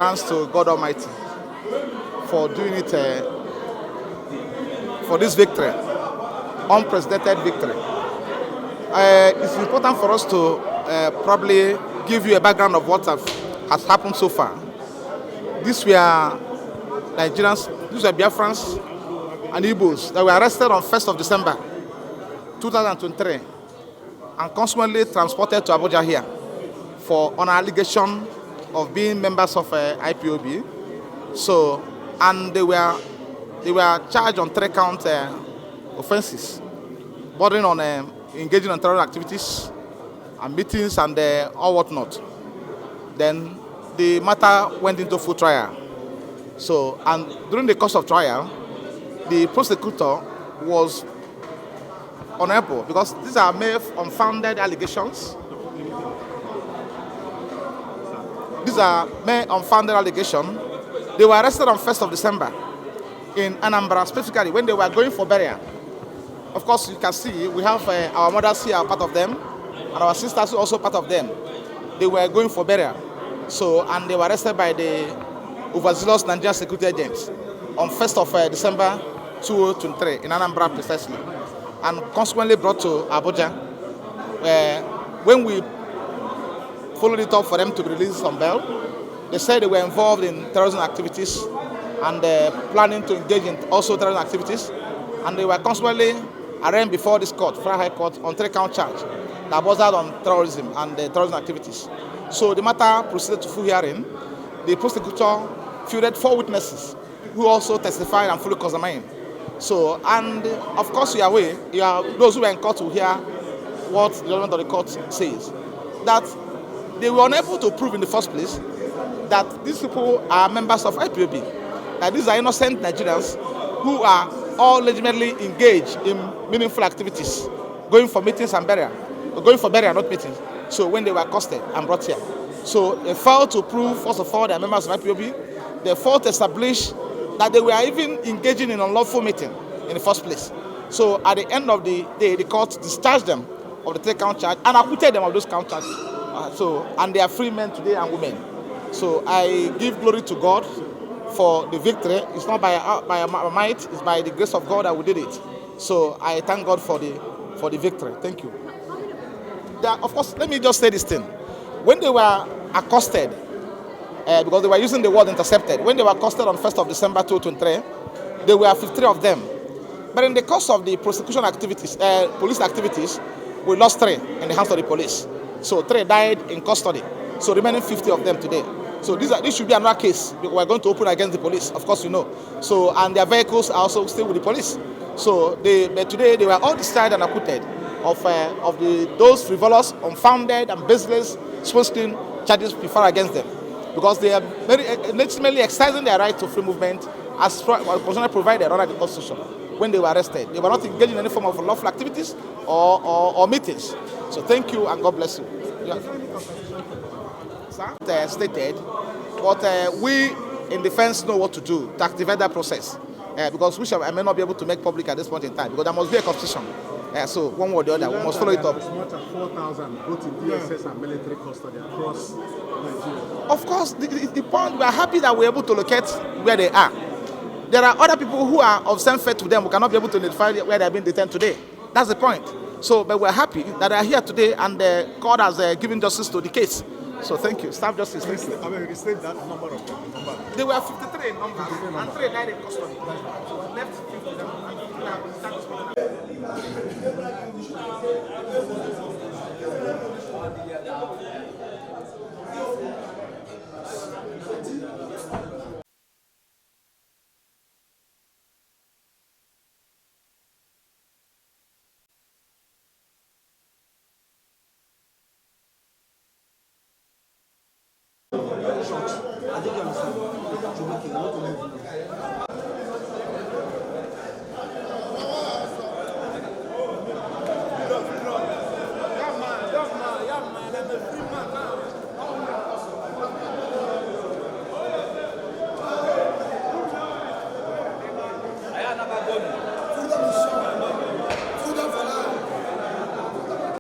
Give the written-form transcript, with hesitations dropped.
Thanks to God Almighty for doing it, for this victory, unprecedented victory. It's important for us to probably give you a background of what has happened so far. These were Nigerians, these were Biafrans and Igbos that were arrested on 1st of December 2023 and consequently transported to Abuja here for an allegation of being members of IPOB. So, and they were charged on 3 count offenses, bordering on engaging in terrorist activities and meetings and all whatnot. Then the matter went into full trial. So, and during the course of trial, the prosecutor was unable, because these are mere unfounded allegations. These are mere unfounded allegations. They were arrested on 1st of December in Anambra, specifically when they were going for burial. Of course, you can see we have our mothers here are part of them, and our sisters are also part of them. They were going for burial. So, and they were arrested by the overzealous Nigerian security agents on 1st of December 2023 in Anambra precisely, and consequently brought to Abuja, where when we followed it up for them to be released on bail, they said they were involved in terrorism activities and planning to engage in also terrorism activities, and they were consequently arraigned before this court, Federal High Court, on 3 count charge that was out on terrorism and terrorism activities. So the matter proceeded to full hearing. The prosecutor fielded 4 witnesses who also testified and fully cross-examined. So, and of course you are aware, those who were in court will hear what the judgment of the court says, that they were unable to prove in the first place that these people are members of IPOB, that these are innocent Nigerians who are all legitimately engaged in meaningful activities, going for meetings and burial, going for burial, not meetings. So when they were accosted and brought here. So they failed to prove, first of all, they are members of IPOB. They failed to establish that they were even engaging in unlawful meeting in the first place. So at the end of the day, the court discharged them of the 3 count charge and acquitted them of those count charges. And they are free men today and women. So I give glory to God for the victory. It's not by our might, it's by the grace of God that we did it. So I thank God for the victory. Thank you. Of course, let me just say this thing. When they were accosted, because they were using the word intercepted, when they were accosted on 1st of December 2023, there were 53 of them. But in the course of the prosecution activities, police activities, we lost 3 in the hands of the police. So 3 died in custody. So remaining 50 of them today. So this should be another case we're going to open against the police, of course you know. So, and their vehicles are also still with the police. So but today they were all discharged and acquitted of those frivolous, unfounded and baseless supposed charges preferred against them, because they are very legitimately exercising their right to free movement as constitutionally provided under the Constitution. When they were arrested, they were not engaged in any form of lawful activities or meetings. So thank you and God bless you. Yeah. Stated, but we in defense know what to do to activate that process, because I may not be able to make public at this point in time, because there must be a constitution. So one way or the other, we must follow it up. As much as 4,000 both in DSS and military custody across Nigeria. Of course, the point, we are happy that we're able to locate where they are. There are other people who are of same fate to them who cannot be able to identify where they have been detained today. That's the point. So, but we're happy that they are here today, and God has given justice to the case. So thank you. Staff justice. Thank you. I mean, you said that number of them. They were 53 in number, and 3 died in custody. So left 50 of them. I think you understand.